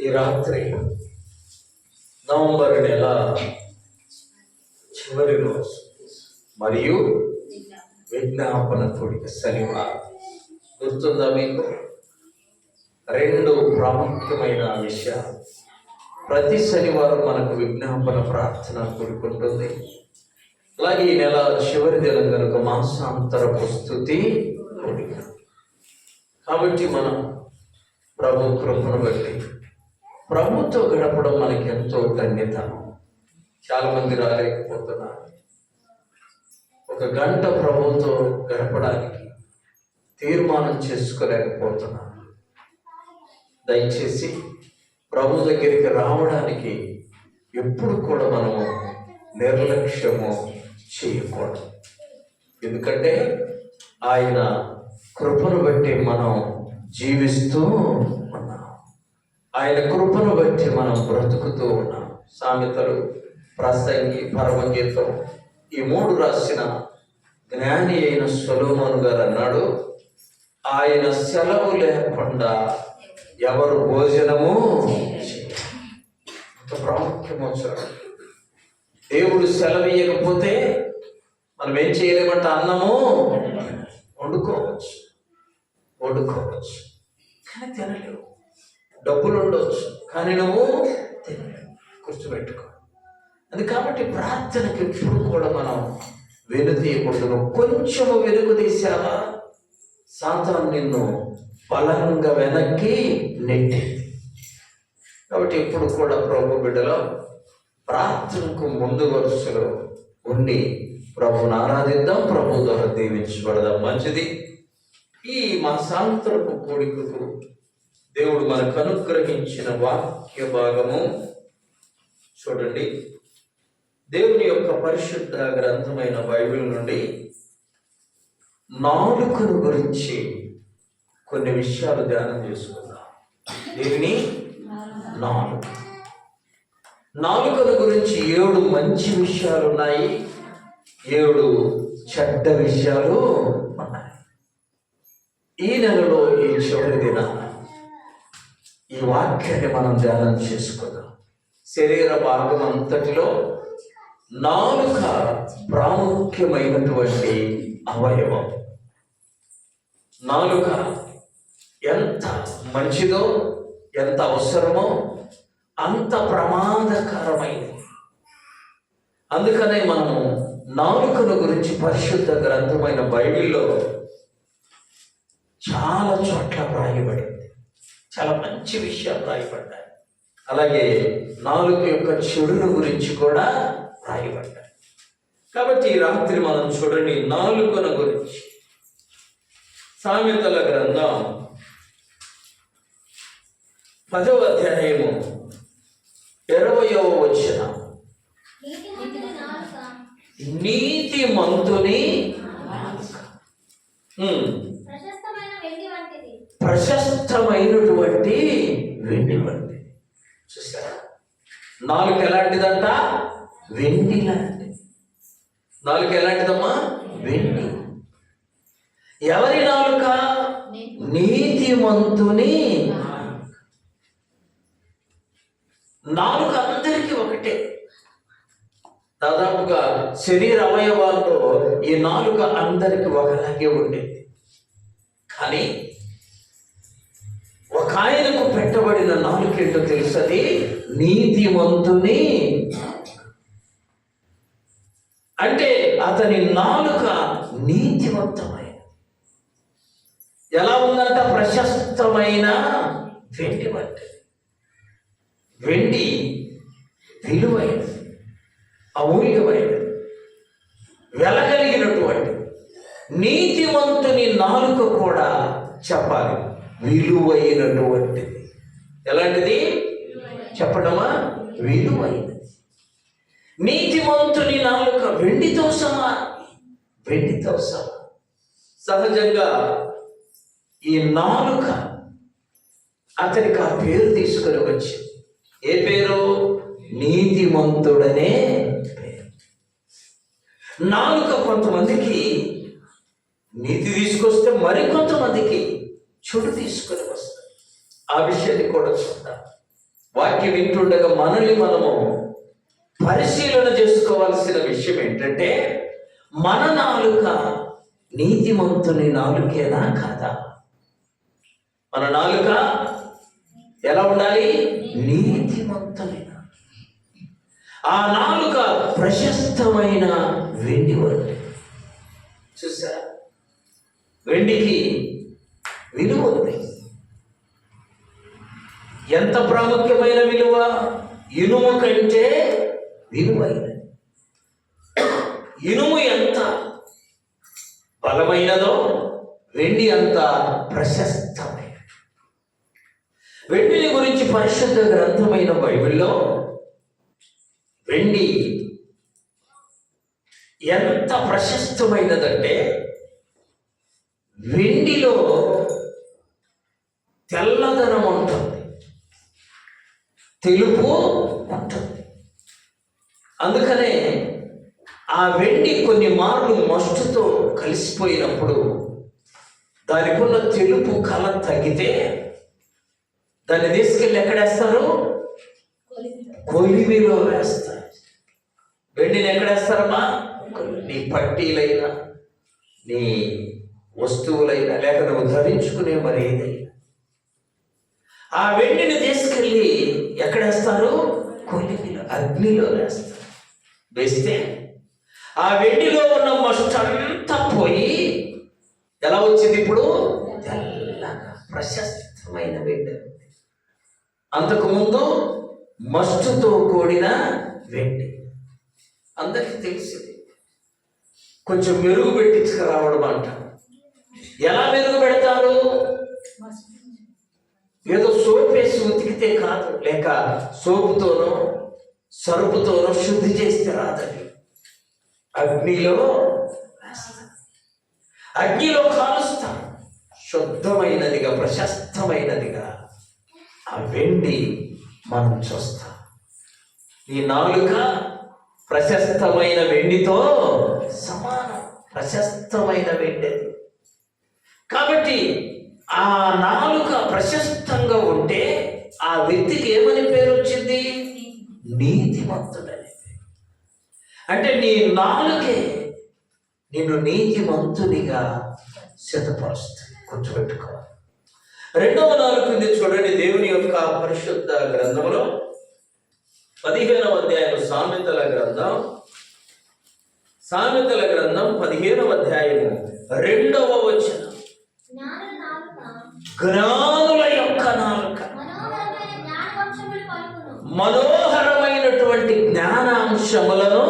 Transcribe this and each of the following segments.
ఈ రాత్రి నవంబర్ నెల చివరి రోజు మరియు విజ్ఞాపన కూడిక శనివారం. గుర్తుందా మీకు? రెండు ప్రాముఖ్యమైన విషయాలు. ప్రతి శనివారం మనకు విజ్ఞాపన ప్రార్థన కూడుకుంటుంది. అలాగే ఈ నెల చివరి దినం కనుక మాసాంతరపు స్తుతి కూడిక. కాబట్టి మనం ప్రభు కృపను బట్టి ప్రభుతో గడపడం మనకి ఎంతో ధన్యత. చాలా మంది రాలేకపోతున్నారు. ఒక గంట ప్రభుతో గడపడానికి తీర్మానం చేసుకోలేకపోతున్నారు. దయచేసి ప్రభు దగ్గరికి రావడానికి ఎప్పుడు కూడా మనము నిర్లక్ష్యము చేయకూడదు. ఎందుకంటే ఆయన కృపను బట్టి మనం జీవిస్తూ ఉన్నాం. ఆయన కృపను బట్టి మనం బ్రతుకుతూ ఉన్నాం. సామెతలు, ప్రసంగి, పరమగీతం ఈ మూడు రాసిన జ్ఞాని అయిన సొలొమోను గారు అన్నాడు, ఆయన సెలవు లేకుండా ఎవరు భోజనము ఎంత ప్రాముఖ్యమో చూడండి. దేవుడు సెలవు ఇవ్వకపోతే మనం ఏం చేయలేమంట? అన్నము వండుకోవచ్చు కానీ తినలేవు. డబ్బులు ఉండవచ్చు కానీ నువ్వు తినలేవు. గుర్తుపెట్టుకో. అది కాబట్టి ప్రార్థనకి ఎప్పుడు కూడా మనం వెనుతీయకూడదు. కొంచెము వెనుక తీసావా సాతాను నిన్ను బలంగా వెనక్కి నెట్టింది. కాబట్టి ఎప్పుడు కూడా ప్రభు బిడ్డలో ప్రార్థనకు ముందు వరుసలో ఉండి ప్రభువును ఆరాధిద్దాం, ప్రభు ద్వారా దీవించబడదాం. మంచిది. ఈ మాసాంతరపు కోడికకు దేవుడు మనకు అనుగ్రహించిన వాక్య భాగము చూడండి. దేవుని యొక్క పరిశుద్ధ గ్రంథమైన బైబిల్ నుండి నాలుకను గురించి కొన్ని విషయాలు ధ్యానం చేసుకుందాం. దేవుని నాలుకను గురించి 7 మంచి విషయాలు ఉన్నాయి, 7 చెడ్డ విషయాలు ఉన్నాయి. ఈ నెలలో ఈ చివరి దినాన ఈ వాక్యాన్ని మనం ధ్యానం చేసుకుందాం. శరీర భాగం అంతటిలో నాలుక ప్రాముఖ్యమైనటువంటి అవయవం. నాలుక ఎంత మంచిదో, ఎంత అవసరమో అంత ప్రమాదకరమైనది. అందుకనే మనము నాలుకను గురించి పరిశుద్ధ గ్రంథమైన బైబిల్లో చాలా చోట్ల రాయబడింది. చాలా మంచి విషయాలు రాయబడ్డాయి. అలాగే నాలుక యొక్క చెడును గురించి కూడా రాయబడ్డాయి. కాబట్టి ఈ రాత్రి మనం చూడండి నాలుకను గురించి. సామెతల గ్రంథం 10వ అధ్యాయము 20వ వచనం. నీతిమంతుని ప్రశస్తమైనటువంటి వెండి వంటిది. చూసారా? నాలుక ఎలాంటిదంట? వెండి లాంటిది. నాలుక ఎలాంటిదమ్మా? వెండి. ఎవరి నాలుక? నీతిమంతుని నాలుక. అందరికీ ఒకటే. దాదాపుగా శరీర అవయవాల్లో ఈ నాలుక అందరికి ఒకలాగే ఉండేది. కానీ ఒక ఆయనకు పెట్టబడిన నాలుక ఏంటో తెలుసది? నీతిమంతుని. అంటే అతని నాలుక నీతివంతమైన. ఎలా ఉందంట? ప్రశస్తమైన వెండి వంటిది. వెండి విలువైనది, అమూల్యమైనది, వెలగలిగినటువంటి. నీతిమంతుని నాలుక కూడా చెప్పాలి విలువైనటువంటిది. ఎలాంటిది చెప్పడమా? విలువైనది. నీతిమంతుని నాలుక వెండితో సమానం. సహజంగా ఈ నాలుక అతనికి ఆ పేరు తీసుకొని వచ్చింది. ఏ పేరు? నీతిమంతుడనే పేరు. నాలుక కొంతమందికి నీతి తీసుకొస్తే మరికొంతమందికి చెడు తీసుకొని వస్తుంది. ఆ విషయాన్ని కూడా చూద్దాం. వాక్యం వింటుండగా మనల్ని మనము పరిశీలన చేసుకోవాల్సిన విషయం ఏంటంటే, మన నాలుక నీతిమంతుని నాలుకేనా కాదా? మన నాలుక ఎలా ఉండాలి? నీతిమంతుని. ఆ నాలుక ప్రశస్తమైన వెండి వంటి. చూసారా, వెండికి విలువ ఉంది. ఎంత ప్రాముఖ్యమైన విలువ? ఇనుము కంటే విలువైనది. ఇనుము ఎంత బలమైనదో వెండి అంత ప్రశస్తమైనది. వెండిని గురించి పరిశుద్ధ గ్రంథమైన బైబిల్లో వెండి ఎంత ప్రశస్తమైనదంటే, వెండిలో తెల్లదనం ఉంటుంది, తెలుపు ఉంటుంది. అందుకనే ఆ వెండి కొన్ని మార్లు మస్టుతో కలిసిపోయినప్పుడు దానికి ఉన్న తెలుపు కళ తగ్గితే దాన్ని తీసుకెళ్ళి ఎక్కడేస్తారు? కొలిమిలో వేస్తారు. వెండిని ఎక్కడేస్తారమ్మా? నీ పట్టీలైనా, నీ వస్తువులైనా, లేక నువ్వు ధరించుకునే మరి ఏదైనా ఆ వెండిని తీసుకెళ్ళి ఎక్కడేస్తారు? కొలిమిలో, అగ్నిలో వేస్తారు. వేస్తే ఆ వెండిలో ఉన్న మస్ట్ అంతా పోయి ఎలా వచ్చింది? ఇప్పుడు తెల్లగా ప్రశస్తమైన వెండి. అంతకుముందు మస్టుతో కూడిన వెండి. అందరికీ తెలిసింది. కొంచెం మెరుగు పెట్టించుకురావడం అంట. ఎలా మెరుగు పెడతారు? ఏదో సోప్ వేసి ఉతికితే కాదు, లేక సోపుతోనో సరుపుతోనో శుద్ధి చేస్తే రాదండి. అగ్నిలో అగ్నిలో కాలుస్తాం. శుద్ధమైనదిగా, ప్రశస్తమైనదిగా ఆ వెండి మనం చూస్తాం. ఈ నాలుక ప్రశస్తమైన వెండితో సమానం. ప్రశస్తమైన వెండి. కాబట్టి ఆ నాలుక ప్రశస్తంగా ఉంటే ఆ వ్యక్తికి ఏమని పేరు వచ్చింది? నీతిమంతుడని. అంటే నీ నాలుకే నిన్ను నీతిమంతునిగా సిద్ధపరుస్తుంది. గుర్తుపెట్టుకోవాలి. రెండవ నాలుగుంది చూడండి. దేవుని యొక్క పరిశుద్ధ గ్రంథంలో 15వ అధ్యాయం సామెతల గ్రంథం 15వ అధ్యాయము 2వ వచనం. జ్ఞానుల యొక్క నాలుక మనోహరమైనటువంటి జ్ఞానాంశములను,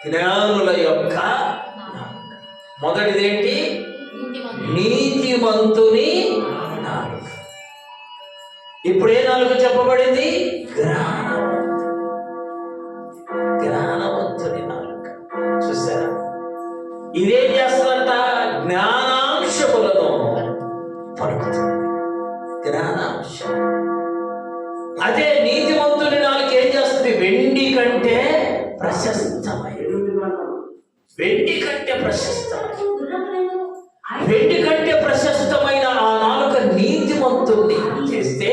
జ్ఞానుల యొక్క మొదటిదేంటి? నీతిమంతుని నాలుక. ఇప్పుడు ఏ నాలుక చెప్పబడింది? జ్ఞానవంతుని నాలుక. చూసారా, ఇదేం చేస్తుందంట? జ్ఞానాంశములను పలుకుతుంది. జ్ఞానాంశం. అదే నీతిమంతుని నాలుక ఏం చేస్తుంది? వెండి కంటే ప్రశస్తమైన, వెండి కంటే ప్రశస్తమైన, వెండి కంటే ప్రశస్తమైన ఆ నాలుక నీతిమంతుణ్ణి చేస్తే,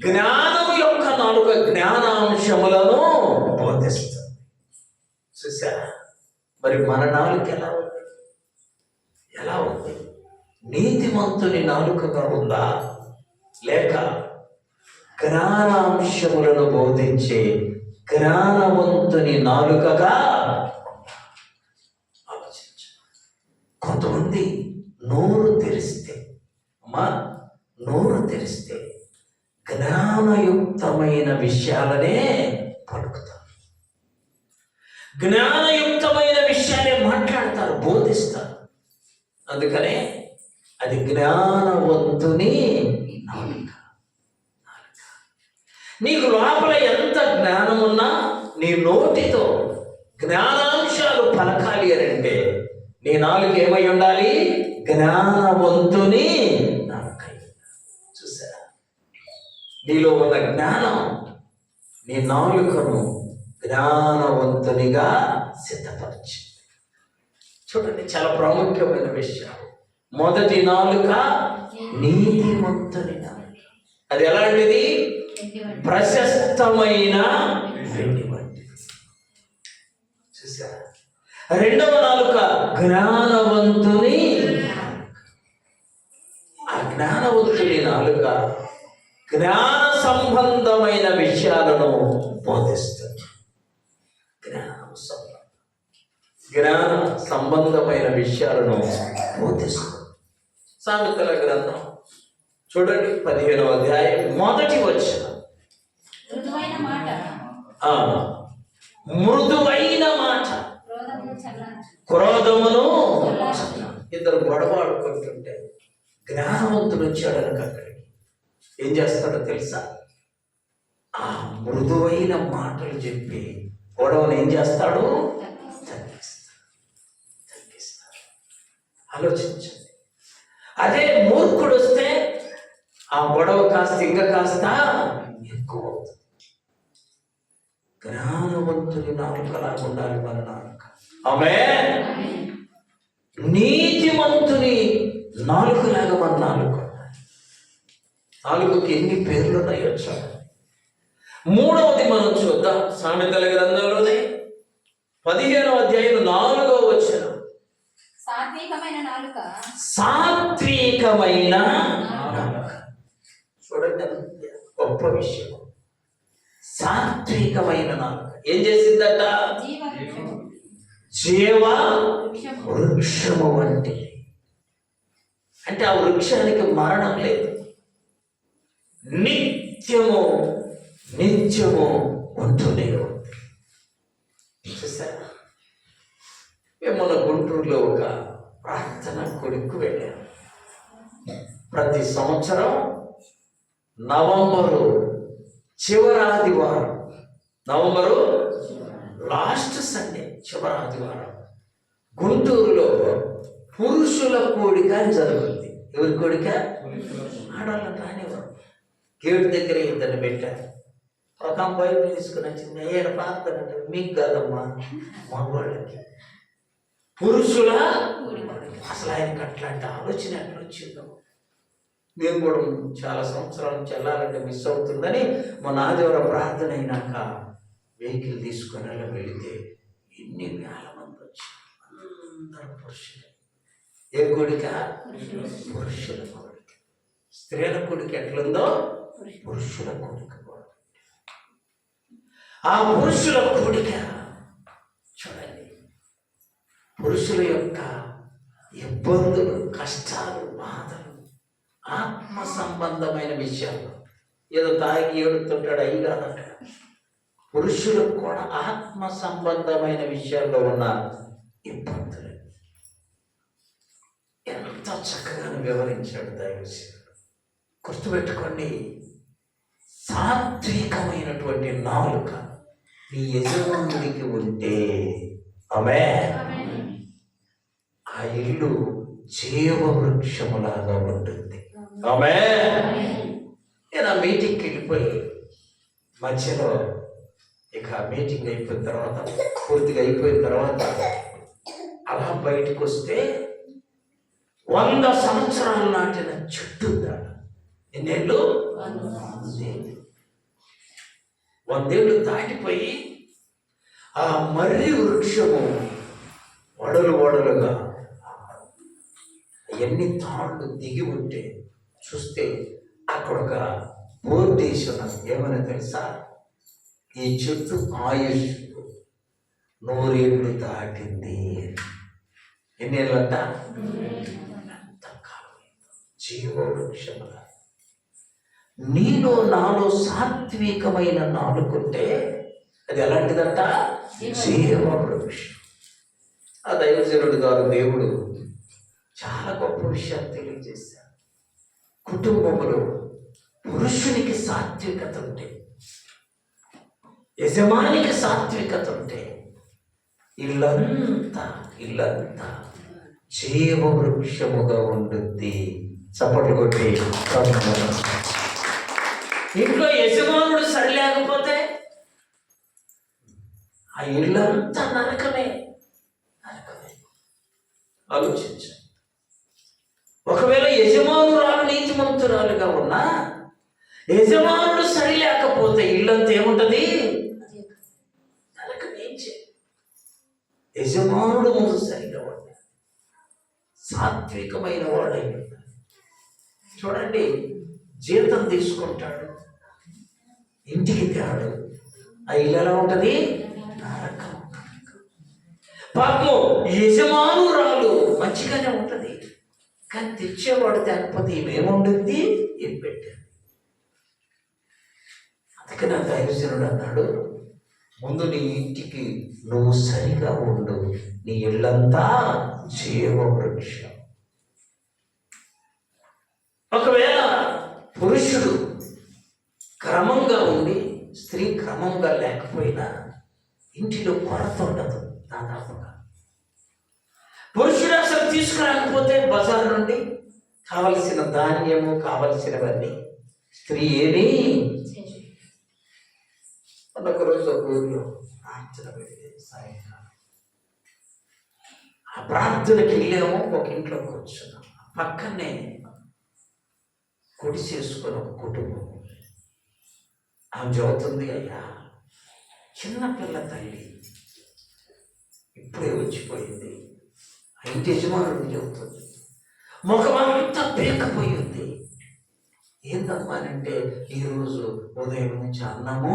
జ్ఞానము యొక్క నాలుక జ్ఞానాంశములను బోధిస్తుంది. చూసారా, మరి మన నాలుక ఎలా ఉంది? ఎలా ఉంది? నీతిమంతుని నాలుకగా ఉందా, లేక జ్ఞానాంశములను బోధించే జ్ఞానవంతుని నాలుకగా? ఆలోచించు. కొంతమంది నోరు తెరిస్తే, అమ్మా, నోరు తెరిస్తే జ్ఞానయుక్తమైన విషయాలనే పలుకుతారు. జ్ఞానయుక్తమైన విషయాలే మాట్లాడతారు, బోధిస్తారు. అందుకనే అది జ్ఞానవంతుని నాలుక. నీకు లోపల ఎంత జ్ఞానం ఉన్నా నీ నోటితో జ్ఞానాంశాలు పలకాలి అని అంటే నీ నాలుక ఏమై ఉండాలి? జ్ఞానవంతుని నాలుక. చూసారా, నీలో ఉన్న జ్ఞానం నీ నాలుకను జ్ఞానవంతునిగా సిద్ధపరిచింది. చూడండి, చాలా ప్రాముఖ్యమైన విషయం. మొదటి నాలుక నీతిమంతుని నాలుక. అది ఎలాంటిది? ప్రశస్తమైన వెండి వంటిది. చూసారా? రెండవ నాలుక జ్ఞానవంతుని. ఆ జ్ఞానవంతుని నాలుక జ్ఞాన సంబంధమైన విషయాలను బోధిస్తుంది. జ్ఞాన సంబంధమైన విషయాలను బోధిస్తుంది. సామెతల గ్రంథం చూడండి, 15వ అధ్యాయం మొదటి వచనం. మృదువైన మాట క్రోధమును. ఇద్దరు గొడవాడుకుంటుంటే జ్ఞానవంతుడు వచ్చాడనక అక్కడికి ఏం చేస్తాడో తెలుసా? ఆ మృదువైన మాటలు చెప్పి గొడవను ఏం చేస్తాడు? తగ్గిస్తాడు. ఆలోచించండి. అదే మూర్ఖుడు వస్తే ఆ గొడవ కాస్త ఇంకా కాస్త ఎక్కువ అవుతుంది. జ్ఞానవంతుని నాలుకలాగా ఉండాలి మన నాలుక. ఆమేన్. నీతిమంతుని నాలుకలాగా మన నాలుక. నాలుగుకి ఎన్ని పేర్లు ఉన్నాయో చూడండి. మూడవది మనం చూద్దాం. సామెతల గ్రంథంలోనే 15వ అధ్యాయం 4వ వచనం. సాత్వికమైన నాలుక. చూడండి, గొప్ప విషయం. సాత్వికమైన నాలుక ఏం చేసిందట? జీవ వృక్షము వంటి. అంటే ఆ వృక్షానికి మరణం లేదు, నిత్యము ఉంటూనే ఉంది. చూసారా? మేము మన గుంటూరులో ఒక ప్రార్థన కొడుకు వెళ్ళాము. ప్రతి సంవత్సరం నవంబరు చివరి ఆదివారం, నవంబరు లాస్ట్ సండే చివరి ఆదివారం గుంటూరులో పురుషుల కోడిక అని జరుగుతుంది. ఎవరి కోడిక? ఆడవాళ్ళని రానివారు. గేటు దగ్గర ఇద్దరిని పెట్టారు. ఒక అబ్బాయి తీసుకుని వచ్చింది. ఏడ ప్రార్థన అంటే మీకు కాదమ్మా, మగవాళ్ళకి. పురుషుల అసలు ఆయనకి అట్లాంటి ఆలోచన ఎట్లా వచ్చిందో. మేము కూడా చాలా సంవత్సరాల నుంచి వెళ్ళాలంటే మిస్ అవుతుందని మన ఆదివారం ప్రార్థన అయినాక వెహికల్ తీసుకొని వెళితే ఎన్ని వేల మంది వచ్చారు. అందరూ పురుషులు. ఏ కోడిక? పురుషుల కోడిక. స్త్రీల కోడిక ఎట్లుందో పురుషుల కోడిక కూడా. ఆ పురుషుల కోడిక చూడండి, పురుషుల యొక్క ఇబ్బందులు, కష్టాలు, బాధలు, ఆత్మ సంబంధమైన విషయాలు. ఏదో తాగి ఏడుతుంటాడు అయి కాదట. పురుషులకు కూడా ఆత్మ సంబంధమైన విషయాల్లో ఉన్న ఇబ్బందులు ఎంత చక్కగా వివరించాడు దైవసేనుడు. గుర్తుపెట్టుకోండి, సాత్వికమైనటువంటి నాలుక నీ యజమానుడికి ఉంటే ఆమేన్, ఆ ఇల్లు జీవవృక్షములాగా ఉంటుంది. ఆమేన్. నేను ఆ మీటింగ్కి వెళ్ళిపోయి మధ్యలో ఇక మీటింగ్ అయిపోయిన తర్వాత, పూర్తిగా అయిపోయిన తర్వాత అలా బయటకు వస్తే 100 సంవత్సరాలు నాటిన చెట్టు ఉందాడ. ఎన్నేళ్ళు? 100 ఏళ్ళు దాటిపోయి ఆ మర్రి వృక్షము వడలుగా ఎన్ని తాళ్ళు దిగి ఉంటే చూస్తే అక్కడ ఒక బోర్డు వేసి ఉన్నది. ఏమని తెలుసా? ఈ చెట్టు ఆయుష్ 100 ఏళ్ళు దాటింది. ఎన్ని ఏళ్ళంట? జీవవృక్షముల. నీలో నాలో సాత్వికమైన నాలుకుంటే అది ఎలాంటిదంట? జీవవృక్షం. ఆ దైవజనుడు గారు దేవుడు చాలా గొప్ప విషయాలు తెలియజేశారు. కుటుంబంలో పురుషునికి సాత్వికత ఉంటే, యజమానికి సాత్వికత ఉంటే ఇల్లంతా జీవవృక్షముగా ఉంటుంది. చప్పట్లు కొట్టి ఇంట్లో యజమానుడు సరిలేకపోతే ఆ ఇల్లంతా నరకమే. ఆలోచించండి. ఒకవేళ యజమానురాలు నీతిమంతురాలుగా ఉన్నా యజమానుడు సరి లేకపోతే ఇల్లంతా ఏముంటది? యజమానుడు ముందు సరిగా ఉండాలి, సాత్వికమైన వాడై ఉండాలి. చూడండి, జీతం తీసుకుంటాడు, ఇంటికి తేడు, ఆ ఇల్లు ఎలా ఉంటది? నరకం. పాపం యజమానురాలు మంచిగానే ఉంటది, కానీ తెచ్చేవాడు తేకపోతే ఏమేముంటుంది? ఏం పెట్టారు. అందుకే నా దైవజనుడు అన్నాడు, ముందు నీ ఇంటికి నువ్వు సరిగా ఉండు, నీ ఇల్లంతా జీవవృక్షం. ఒకవేళ పురుషుడు క్రమంగా ఉండి స్త్రీ క్రమంగా లేకపోయినా ఇంటిలో కొరత ఉండదు. దాదాపుగా పురుషుడు అసలు తీసుకురాకపోతే బజార్ నుండి కావలసిన ధాన్యము కావలసినవన్నీ స్త్రీ ఏమీ. ఒక రోజు ఒక ఊరిలో ప్రార్థన పెడితే సాయంకాలం ఆ ప్రార్థనకి వెళ్ళాము. ఒక ఇంట్లో కూర్చున్నాం, పక్కనే కొడి చేసుకుని ఒక కుటుంబం. ఆమె చదువుతుంది, అయ్యా చిన్నపిల్ల తల్లి ఇప్పుడే వచ్చిపోయింది. ఆ ఇంటి యజమానుడు చెబుతుంది, ముఖమంతా పేకపోయింది. ఏందమ్మా అంటే, ఈరోజు ఉదయం నుంచి అన్నము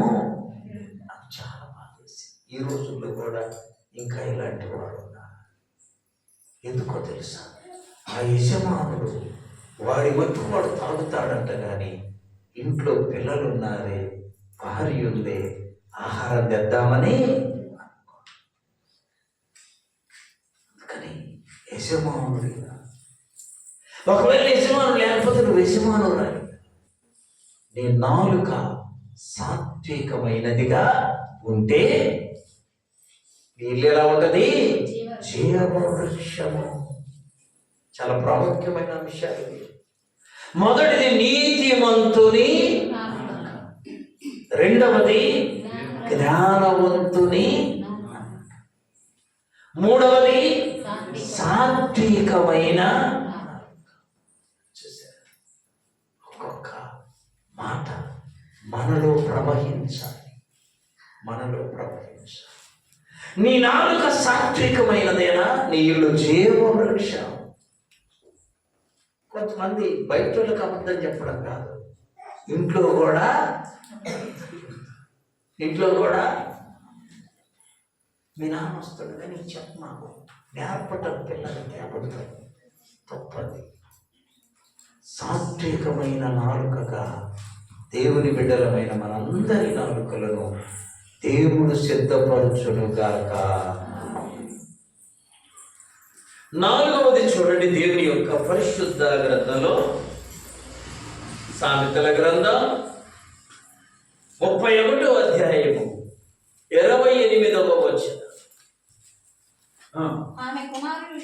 నాకు చాలా బాధేసి. ఈ రోజుల్లో కూడా ఇంకా ఇలాంటి వారు ఉన్నారు. ఎందుకో తెలుసా? ఆ యజమానుడు వాడి మట్టుకు వాడు తాగుతాడంట, కానీ ఇంట్లో పిల్లలు ఉన్నారే, భార్య ఉందే, ఆహారం తెద్దామని. అందుకని యజమానుడు, ఒకవేళ యజమానుడు లేకపోతే నువ్వు యజమానుడు రాలి. నీ నాలుక సాత్వికమైనదిగా ఉంటే నీళ్ళు ఎలా ఉంటది? జీవవృక్షము. చాలా ప్రాముఖ్యమైన అంశాలు ఇవి. మొదటిది నీతిమంతుని, రెండవది జ్ఞానవంతుని, మూడవది సాత్వికమైన. ఒక్కొక్క మాట మనలో ప్రవహించాలి, మనలో ప్రవహించాలి. నీ నాలుక సాత్వికమైనదేనా, నీ ఇల్లు జీవవృక్షం. కొంతమంది బయట వాళ్ళకి అబద్ధం చెప్పడం కాదు, ఇంట్లో కూడా మీ నాన్న వస్తాడు కానీ చెప్పమాకు, నేర్పటం పిల్లలకి అబద్ధం తప్పది. సాత్వికమైన నాలుకగా దేవుని బిడ్డలమైన మనందరి నాలుకలను దేవుడు సిద్ధపరచునుగాక. నాలుగవది చూడండి, దేవుని యొక్క పరిశుద్ధ గ్రంథంలో సామెతల గ్రంథం 31వ అధ్యాయము 28వ వచనం. ఆమె కుమారులు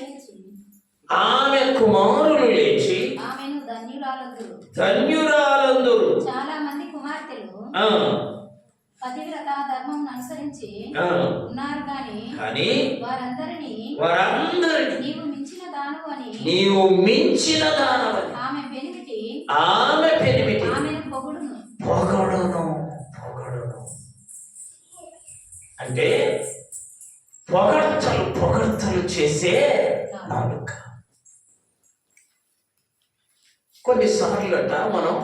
లేచి ఆమెను ధన్యురాలందురు. చాలా మంది కుమార్తెలు పతివ్రత ధర్మం అనుసరించి ఉన్నారు, కానీ వారందరినీ నీవు మించిన దానవని ఆమె పెనిమిటి ఆమెను పొగడును. అంటే పొగడ్తలు చేసే నాలుక. కొన్నిసార్లు అట మనం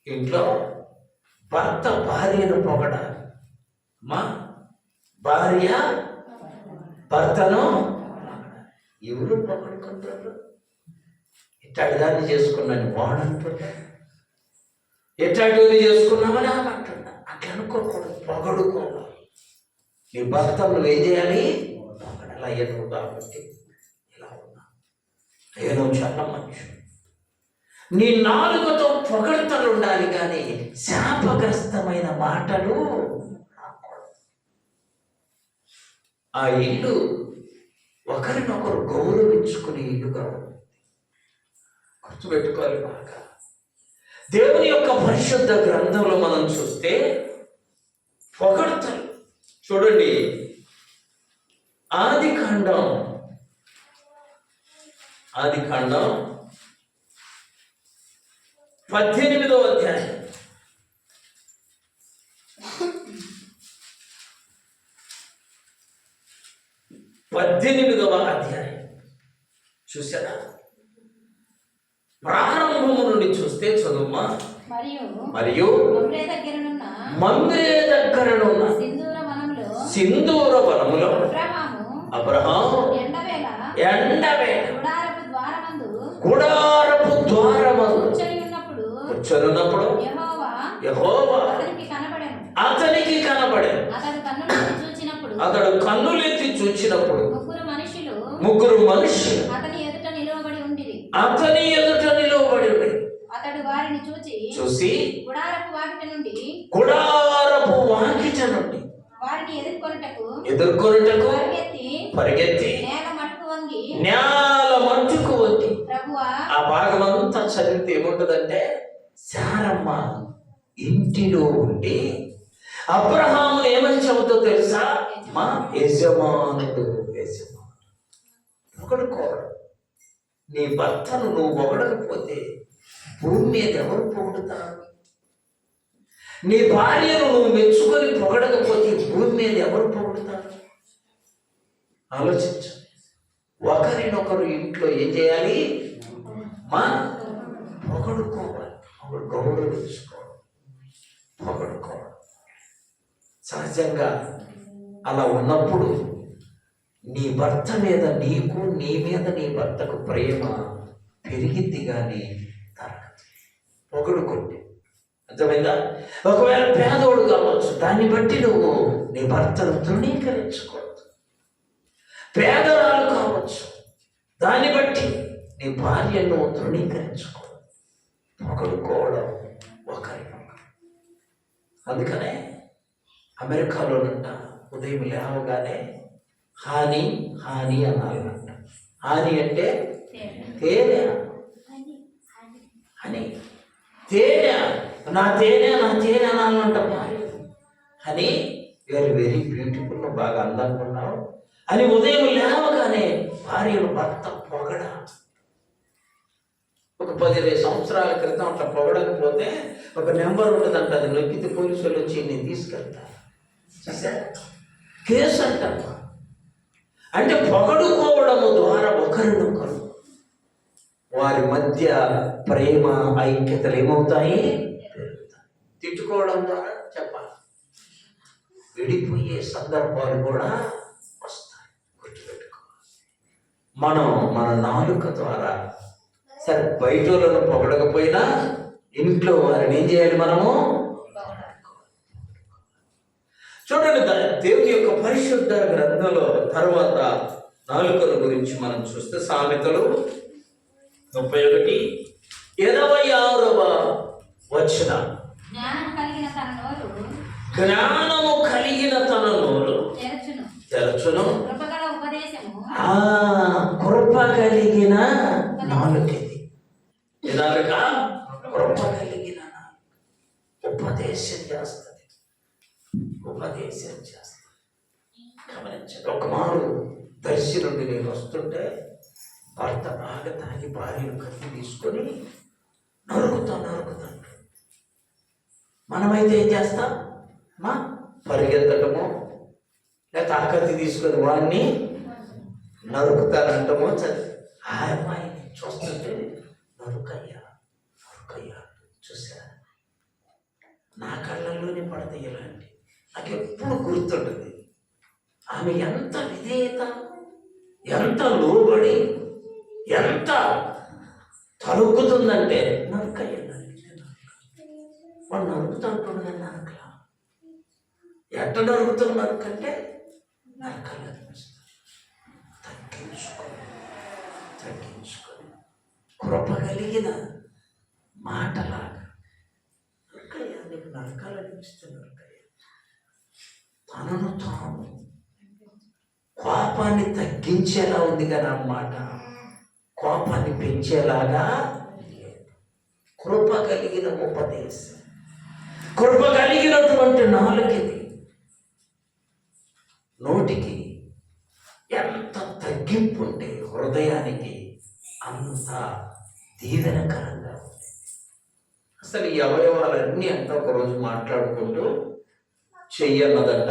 ఇంట్లో భర్త భార్యను పొగడాలి. మా భార్య భర్తను ఎవరు పొగడుకుంటారు? ఇట్టాడి దాన్ని చేసుకున్నాను వాడు అంటున్నాడు, ఎట్టాటి చేసుకున్నామని ఆమె అంటున్నా. అట్లా అనుకోకూడదు, పొగడుకోవాలి. నీ భర్త నువ్వేం చేయాలి? పొగడాలి. అయ్యా నువ్వు కాబట్టి ఇలా ఉన్నా, అయ్యా నువ్వు చాలా మంచి. నీ నాలుగుతో పొగడ్తలు ఉండాలి, కానీ శాపగ్రస్తమైన మాటలు రాకూడదు. ఆ ఇల్లు ఒకరినొకరు గౌరవించుకునే ఇల్లుగా ఉంది. గుర్తుపెట్టుకోవాలి బాగా. దేవుని యొక్క పరిశుద్ధ గ్రంథంలో మనం చూస్తే పొగడ్తలు చూడండి. ఆదికాండం ఆదికాండం 18వ అధ్యాయం. 18వ అధ్యాయం చూసారా? ప్రారంభము నుండి చూస్తే చదువుమా. మరియు మందిరే దగ్గరనున్న సింధూర వనములో అబ్రహాము ఎండవేళ గుడారపు ద్వారమందు కూర్చొనున్నప్పుడు యెహోవా అతనికి కనబడెను. అతడు కన్నులెత్తి చూచినప్పుడు ముగ్గురు మనుషులు అతని ఎదుట నిలవబడి ఉండిరి. అతడు వారిని చూసి గుడారపు వాకిట నుండి వారిని ఎదుర్కొనుటకు పరిగెత్తి నేల మట్టుకు వంగి. ఆ భాగమంతా చదివితే ఏముంటదంటే, శారమ్మ ఇంటిలో ఉండి అబ్రహామును ఏమని చెబుతో తెలుసా? మా యజమానుడు. పొగడుకోవడం. నీ భర్తను నువ్వు పొగడకపోతే భూమి మీద ఎవరు పొగుడుతారు? నీ భార్యను నువ్వు మెచ్చుకొని పొగడకపోతే భూమి మీద ఎవరు పొగుడుతారు? ఆలోచించు. ఒకరినొకరు ఇంట్లో ఏం చేయాలి? మా పొగడుకోవాలి, గౌరవించుకోవడం, పొగడుకోవడం. సహజంగా అలా ఉన్నప్పుడు నీ భర్త మీద నీకు, నీ మీద నీ భర్తకు ప్రేమ పెరిగిద్ది కానీ తరగదు. పొగడుకుంటే అర్థమైందా? ఒకవేళ పేదోడు కావచ్చు, దాన్ని బట్టి నువ్వు నీ భర్తను తృణీకరించకూడదు. పేదరాలు కావచ్చు, దాన్ని బట్టి నీ భార్యను తృణీకరించకూడదు. పొగడుకోవడం ఒకరినొకరు. అందుకనే అమెరికాలోనంట ఉదయం లేవగానే హాని అనాలంట. హాని అంటే తేనె. హనీ, తేనె, నా తేనె అనాలంట భార్య. హనీ, వెరీ వెరీ బ్యూటిఫుల్, బాగా అందంగా ఉన్నావు అని ఉదయం లేవగానే భార్యను భర్త పొగడ. ఒక 15 సంవత్సరాల క్రితం అట్లా పొగడకపోతే ఒక నెంబర్ ఉంటుందంట, అది నొక్కితే పోలీసులు వచ్చి నేను తీసుకెళ్తాను. కేసు అంట. అంటే పొగడుకోవడము ద్వారా ఒకరినొకరు వారి మధ్య ప్రేమ ఐక్యతలు ఏమవుతాయి? పెరుగుతాయి. తిట్టుకోవడం ద్వారా చెప్పాలి, విడిపోయే సందర్భాలు కూడా వస్తాయి. గుర్తుపెట్టుకోవాలి. మనం మన నాలుక ద్వారా, సరే బయట వాళ్ళను పొగడకపోయినా ఇంట్లో వారిని ఏం చేయాలి? మనము చూడండి. దేవుని యొక్క పరిశుద్ధ గ్రంథంలో తర్వాత నాలుకల గురించి మనం చూస్తే సామెతలు 31:26 వచనం. జ్ఞానము కలిగిన తన నోరు తెరచును, కృప కలిగిన నాలుకది. నాలుక కృప కలిగిన ఉపదేశం చేస్తుంది. గమనించండి. ఒక మారు దర్శి నుండి నేను వస్తుంటే భర్త బాగా తాగి భార్యను కత్తి తీసుకొని నరుకుతాను. మనమైతే ఏం చేస్తాం? పరిగెత్తటమో లేకపోతే ఆ కత్తి తీసుకొని వాడిని నరుకుతానంటమో. ఆ అమ్మాయిని చూస్తుంటే నరుకయ్యా చూసా, నా కళ్ళల్లోనే పడతాయి ఇలాంటి. నాకు ఎప్పుడు గుర్తుంటుంది ఆమె ఎంత విధేయత, ఎంత లోబడి, ఎంత తరుకుతుందంటే నరుకయ్య వాడు నరుకుతుంటుండగా నరకలా. ఎట్ట నరుకుతున్న నరుకంటే నరకలు అనిపిస్తుంది. తగ్గించుకొని కృప కలిగిన మాటలాగా నరకయ్య, నీకు నరకాలు అనిపిస్తుంది. నరకయ్య తనను తాను కోపాన్ని తగ్గించేలా ఉంది కదా అన్నమాట, కోపాన్ని పెంచేలాగా. కృప కలిగిన ఉపదేశం, కృప కలిగినటువంటి నాలుకది. నోటికి ఎంత తగ్గింపు ఉంటే హృదయానికి అంత దీవెనకరంగా ఉంది. అసలు ఈ అవయవాలన్నీ అంతా ఒకరోజు మాట్లాడుకుంటూ చెయ్యన్నదంట,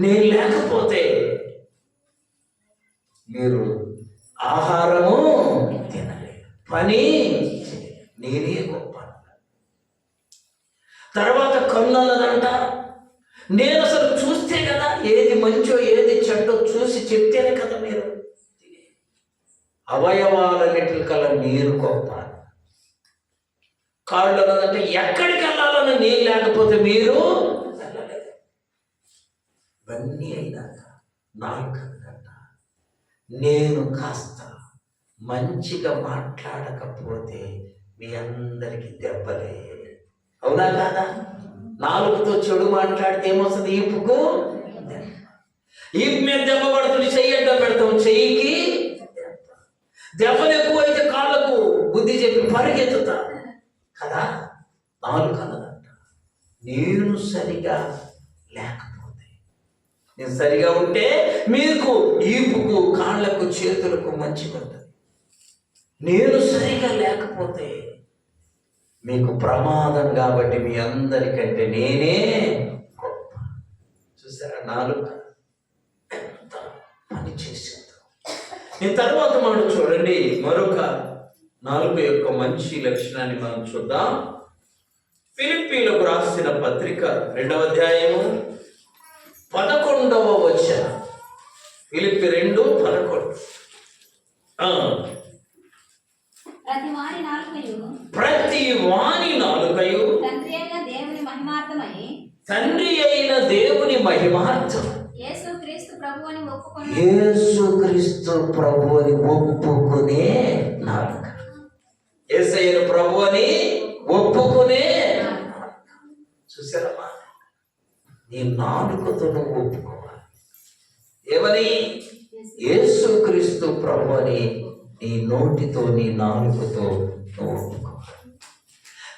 నేను లేకపోతే మీరు ఆహారము తినలేదు, పని చేయలేదు, నేనే గొప్ప. తర్వాత కన్ను అన్నదంట, నేను అసలు చూస్తే కదా ఏది మంచో ఏది చెడ్డో చూసి చెప్తేనే కదా మీరు తినేది. అవయవాలన్నిటికల్లా మీరు గొప్ప. కాళ్ళు అన్నదంటే ఎక్కడికి వెళ్ళాలని నేను లేకపోతే మీరు వెళ్ళలేదు. ఇవన్నీ అయినాక నాలుకంట, నేను కాస్త మంచిగా మాట్లాడకపోతే మీ అందరికీ దెబ్బలే. అవునా కాదా? నాలుగుతో చెడు మాట్లాడితే ఏమొస్తుంది? ఈపుకు ఈపు మీద దెబ్బ పడుతుంది, చెయ్యి అడ్డం పెడతాం, చెయ్యికి దెబ్బలు ఎక్కువైతే కాళ్ళకు బుద్ధి చెప్పి పరిగెత్తుతా కదా. నాలుగు అన్నదంట, నేను సరిగా లేకపోతే, నేను సరిగా ఉంటే మీకు ఈపుకు కాళ్ళకు చేతులకు మంచిగా ఉంటుంది. నేను సరిగా లేకపోతే మీకు ప్రమాదం. కాబట్టి మీ అందరికంటే నేనే గొప్ప. చూసారా నాలుక ఎంత పని చేసిందో. ఈ తర్వాత మనం చూడండి, మరొక నాలుక యొక్క మంచి లక్షణాన్ని మనం చూద్దాం. ఫిలిప్పీలకు రాసిన పత్రిక 2వ అధ్యాయము 11వ వచనం. ఫిలిప్పీ 2:11. ప్రతి వాని నాలుకయు తండ్రి అయిన దేవుని మహిమార్థం యేసుక్రీస్తు ప్రభు అని ఒప్పుకునే నాలుక. యేసయ్యను ప్రభు అని ఒప్పుకునే. చూసారమ్మా, నీ నాలుకతో నువ్వు ఒప్పుకోవాలి. ఏమని? యేసుక్రీస్తు ప్రభు అని నీ నోటితో, నీ నాలుకతో నువ్వు ఒప్పుకోవాలి.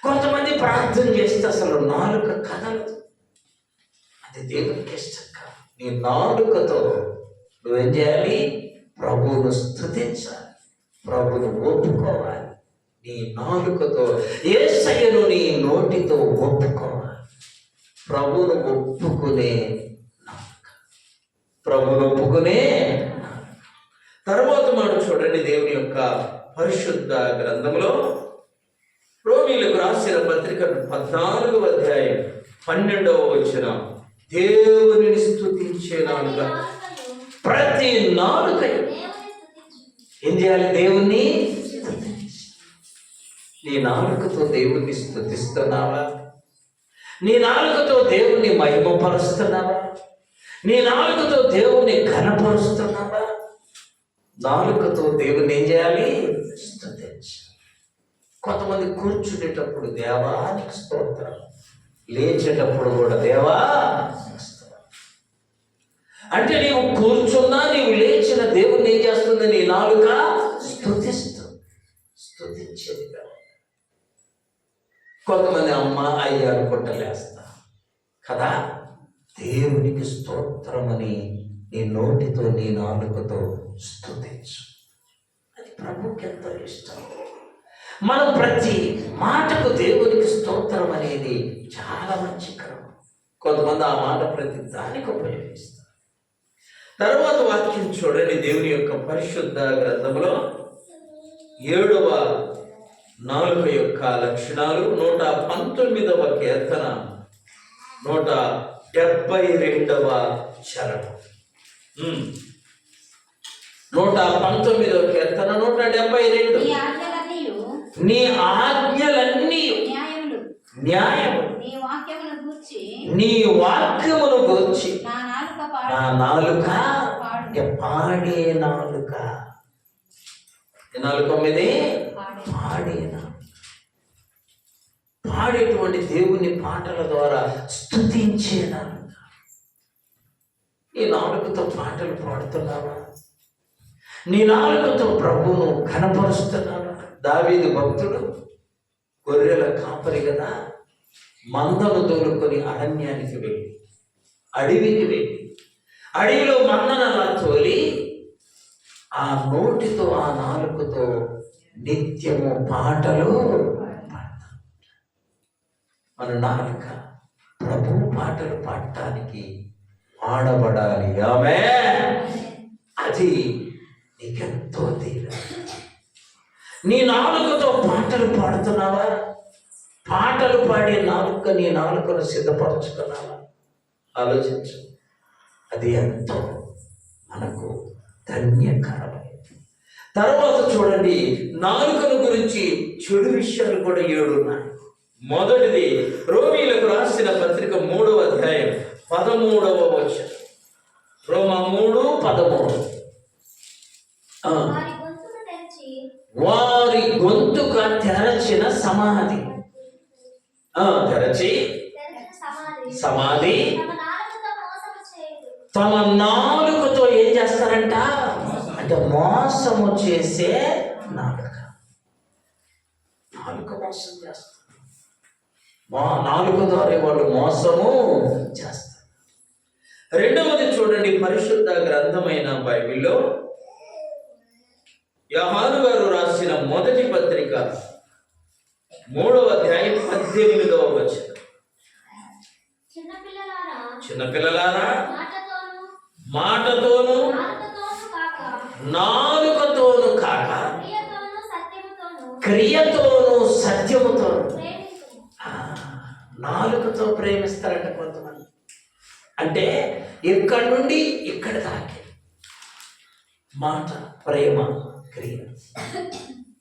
కొంతమంది ప్రార్థన చేస్తే అసలు నాలుక కదలదు. అది దేవునికి ఇష్టం కాదు. నీ నాలుకతో నువ్వేం చేయాలి? ప్రభువును స్తుతించాలి, ప్రభువును ఒప్పుకోవాలి. నీ నాలుకతో యేసయ్యను నీ నోటితో ఒప్పుకోవాలి. ప్రభువును ఒప్పుకునే నాలుక, ప్రభువును ఒప్పుకునే. తర్వాత మాట చూడండి, దేవుని యొక్క పరిశుద్ధ గ్రంథంలో రోమీయులకు రాసిన పత్రిక 14వ అధ్యాయం 12వ వచనం. దేవునిని స్తుతించే నాలుక, ప్రతి నాలుక ఏం చేయాలి? దేవుణ్ణి స్తుతించాలి. నీ నాలుకతో దేవుణ్ణి స్తుతిస్తున్నావా? నీ నాలుకతో దేవుణ్ణి మహిమపరుస్తున్నావా? నీ నాలుకతో దేవుణ్ణి ఘనపరుస్తున్నావా? నాలుకతో దేవుణ్ణి ఏం చేయాలి? స్తుతించాలి. కొంతమంది కూర్చునేటప్పుడు దేవానికి స్తోత్రం, లేచేటప్పుడు కూడా దేవా అంటే నీవు కూర్చున్నా నీవు లేచిన దేవుణ్ణి ఏం చేస్తుంది? నీ నాలుక స్తుతిస్తుంది, స్తుతించేది. కొంతమంది అమ్మ అయ్య అనుకుంటా లేస్తా కదా. దేవునికి స్తోత్రమని నీ నోటితో, నీ నాలుకతో స్తుతించు. అది ప్రభుకి ఎంతో ఇష్టం. మనం ప్రతి మాటకు దేవునికి స్తోత్రం అనేది చాలా మంచి క్రమం. కొంతమంది ఆ మాట ప్రతి దానికి ఉపయోగిస్తారు. తర్వాత వాక్యం చూడండి, దేవుని యొక్క పరిశుద్ధ గ్రంథంలో 7వ నాలుక యొక్క లక్షణాలు. 119వ కీర్తన 172వ చరణం. 119వ కీర్తన 172. నీ ఆజ్ఞలన్నీ న్యాయము, నీ వాక్యమును గూర్చి నా నాలుక పాడే నాలుక. 49 పాడే నాలుక. పాడేటువంటి దేవుని పాటల ద్వారా స్తుతించే నాలుక. నీ నాలుకతో పాటలు పాడుతున్నావా? నీ నాలుకతో ప్రభువును ఘనపరుస్తున్నావా? దావీదు భక్తుడు గొర్రెల కాపరి కదా, మందను తోలుకొని అరణ్యానికి వెళ్ళి, అడవికి వెళ్ళి, అడవిలో మందను అలా తోలి ఆ నోటితో, ఆ నాలుకతో నిత్యము పాటలు పాడతాం. మన నాలుక ప్రభు పాటలు పాడటానికి వాడబడాలి. ఆమేన్. అది నీకెంతో తీరా. నీ నాలుకతో పాటలు పాడుతున్నావా? పాటలు పాడే నాలుక, నీ నాలుకను సిద్ధపరచుకున్నావా? ఆలోచించు. అది ఎంతో మనకు ధన్యకరమైనది. తర్వాత చూడండి, నాలుకను గురించి చెడు విషయాలు కూడా 7 ఉన్నాయి. మొదటిది రోమీలకు రాసిన పత్రిక 3వ అధ్యాయం 13వ వచనం. రోమా 3:13. వారి గొంతుక తెరచిన సమాధి, తెరచి సమాధి తమ నాలుకతో ఏం చేస్తారంట అంటే మోసము చేసే నాలుక. నాలుక మోసం చేస్తారు. నాలుక ద్వారా వాళ్ళు మోసము చేస్తారు. రెండవది చూడండి, పరిశుద్ధ గ్రంథమైన బైబిల్లో యోహాను గారు రాసిన మొదటి పత్రిక 3వ అధ్యాయం 18వ వచనం. చిన్నపిల్లలారా మాటతోను నాలుకతోను కాక క్రియతోను సత్యముతోను. నాలుకతో ప్రేమిస్తారట కొంతమంది. అంటే ఇక్కడి నుండి ఇక్కడ దాకా మాట, ప్రేమ, క్రియ.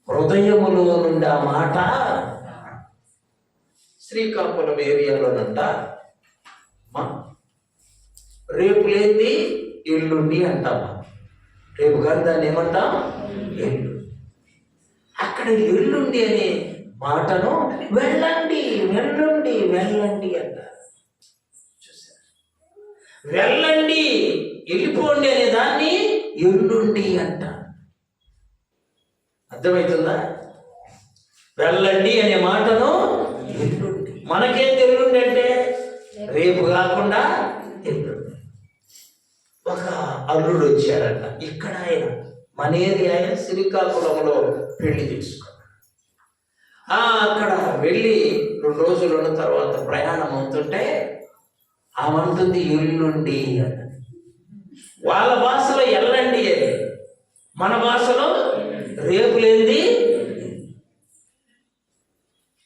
హృదయములో నుండి ఆ మాట. శ్రీకాకుళం ఏరియాలోనంట రేపు లేని ఎల్లుండి అంటామా. రేపు కానీ దాన్ని ఏమంటాం? ఎల్లు. అక్కడ ఎల్లుండి అనే మాటను వెళ్ళండి వెళ్ళండి వెళ్ళండి అంటారు. చూసారు? వెళ్ళండి, వెళ్ళిపోండి అనే దాన్ని ఎల్లుండి అంటారు. అర్థమవుతుందా? వెళ్ళండి అనే మాటను ఎల్లుండి. మనకేం ఎల్లుండి అంటే రేపు కాకుండా ఎల్లుండి. ఒక అల్లుడు వచ్చారంట. ఇక్కడ ఆయన మన ఏరియా శ్రీకాకుళంలో పెళ్లి చేసుకున్నాడు. అక్కడ వెళ్ళి 2 రోజులు ఉన్న తర్వాత ప్రయాణం అవుతుంటే ఆమంటుంది ఎల్లుండి అన్నది. వాళ్ళ భాషలో ఎల్లండి అని, మన భాషలో రేపు లేనిది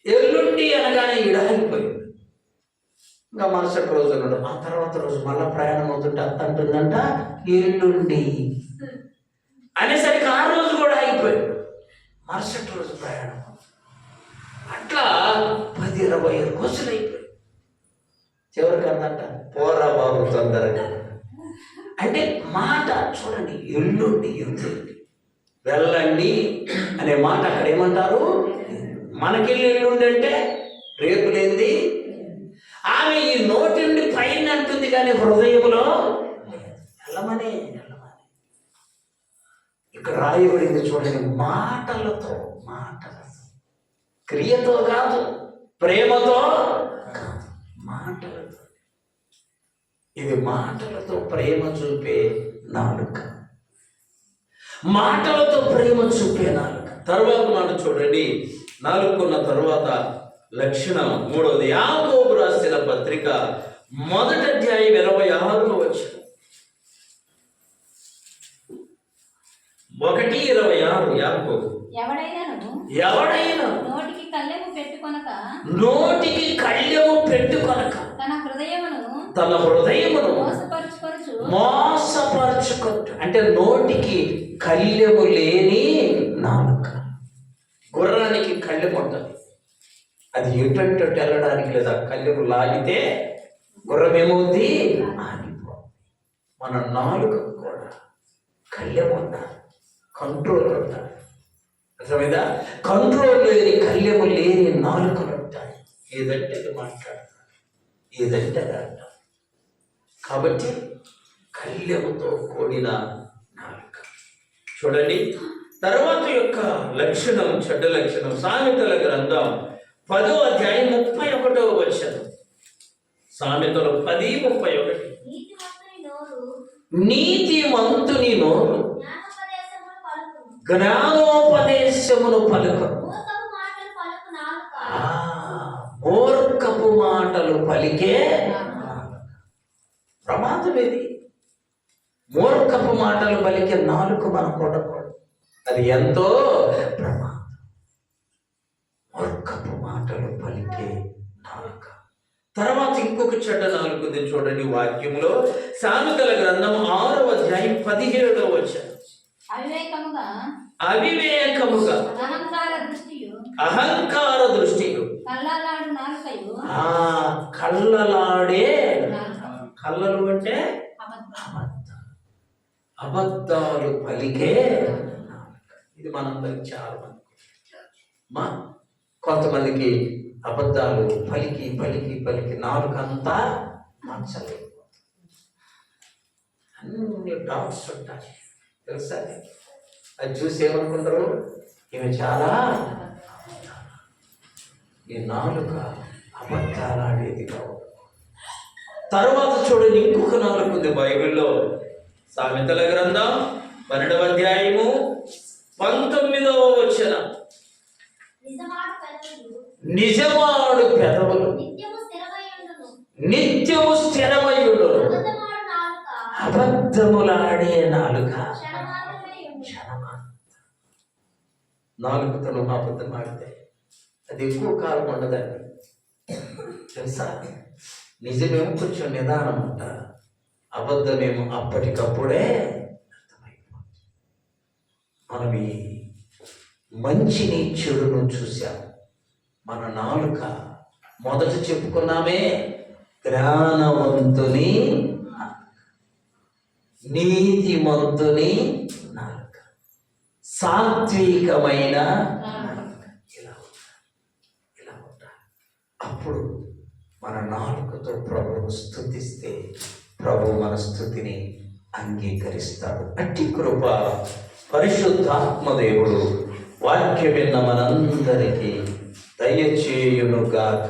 ఎల్లుండి అనగానే ఇడాగిపోయింది. ఇంకా మరుసటి రోజులు ఆ తర్వాత రోజు మళ్ళీ ప్రయాణం అవుతుంటే అంటుందంట ఎల్లుండి అనేసరికి ఆ రోజు కూడా ఆగిపోయాడు. మరుసటి రోజు ప్రయాణం. అట్లా 10-20 రోజులు అయిపోయాయి. చివరికి అందంట పోరా బాబు తొందరగా. అంటే మాట చూడండి, ఎల్లుండి ఎల్లుండి వెళ్ళండి అనే మాట అక్కడ ఏమంటారు? మనకెళ్ళి ఎల్లుండి అంటే రేపు లేనిది. ఆమె ఈ నోటి నుండి పైన అంటుంది కానీ హృదయంలో వెళ్ళమనే వెళ్ళమని. ఇక్కడ రాయబడింది చూడండి, మాటలతో, క్రియతో కాదు, ప్రేమతో కాదు, మాటలతో. ఇది మాటలతో ప్రేమ చూపే నాలుక. మాటలతో ప్రేమ చూపే నాలుక. తర్వాత మనం చూడండి, నాలుగున్న తర్వాత లక్షణం 3వది యాకోబు రాసిన పత్రిక 1వ అధ్యాయం 26వ వచనం. 1:26 యాకోబు. ఎవడైనా నోటికి కళ్ళెము పెట్టుకొనక తన హృదయమును మోసపరచుకొట్టు. అంటే నోటికి కళ్ళెము లేని నాలుక. గుర్రానికి కళ్ళెము ఉంటుంది, అది ఎటు వెళ్ళడానికి లేదా కళ్ళెము లాగితే గుర్రం ఏమవుద్ది? ఆగిపోతుంది. మన నాలుక కూడా కళ్ళెము ఉండాలి, కంట్రోల్ ఉండాలి. అర్థమైందా? కంట్రోల్ లేని కళ్ళెము లేని నాలుకలు ఉంటాయి. ఏదంటే అది మాట్లాడతారు, ఏదంటే అది అంటారు. కాబట్టి కళ్ళెముతో కూడిన నాలుక. చూడండి తర్వాత యొక్క లక్షణం, చెడ్డ లక్షణం. సామెతల గ్రంథం 10వ అధ్యాయం 31వ వచనం. సామెతలు 10:31. నీతిమంతుని నోరు జ్ఞానోపదేశమును పలుకును. మూర్ఖపు మాటలు పలుకు నాలుక. మూర్ఖపు మాటలు పలికే ప్రమాదం ఇది. మూర్ఖపు మాటలు పలికే నాలుక మనం కొట్టకూడదు, అది ఎంతో ప్రమాదం. మూర్ఖపు మాటలు పలికే నాలుక. తర్వాత ఇంకొక చెడ్డ నాలుక ఉంది చూడండి వాక్యంలో. సామెతల గ్రంథం 6వ అధ్యాయం 17వ వచనం. అవివేకముగా అవివేకముగా అహంకార దృష్టియు కళ్ళలాడు నాలుకయు. కళ్ళలాడే కళ్ళలు అంటే అబద్ధం. అబద్ధాలు పలికే నాలుక. ఇది మనందరికి చాలా మంది కొంతమందికి అబద్ధాలు పలికి పలికి పలికి నాలుకంతా మచ్చలేదు. అన్ని డాక్స్ ఉంటాయి తెలుసా? అది చూసి ఏమనుకుంటారు, ఇవి చాలా ఈ నాలుక అబద్ధాలాడేది కావు. తర్వాత చూడండి ఇంకొక నాలుక ఉంది బైబిల్లో. సామెతల గ్రంథం 12వ అధ్యాయము 19వ వచనం. నిజమాడు నిజమాడు పెదవులు పెదవులు నిత్యము స్థిరమయుడు. అబద్ధములాడే నాలుక నాలుగుతో అబద్ధం ఆడితే అది ఎక్కువ కాలం ఉండదండి తెలుసా? నిజమేమో కొంచెం నిదానం ఉంటా, అబద్ధమేమో అప్పటికప్పుడే అర్థమైపోతుంది. మనం ఈ మంచిని చెడును చూసాం. మన నాలుక మొదట చెప్పుకున్నామే, జ్ఞానవంతుని నీతిమంతుని నాలుక, సాత్వికమైన ఇలా ఉంటా. అప్పుడు మన నాలుకతో ప్రభువును స్తుతిస్తే ప్రభు మన స్థుతిని అంగీకరిస్తాడు. అట్టి కృప పరిశుద్ధాత్మదేవుడు వాక్యం విన్న మనందరికీ దయచేయునుగాక.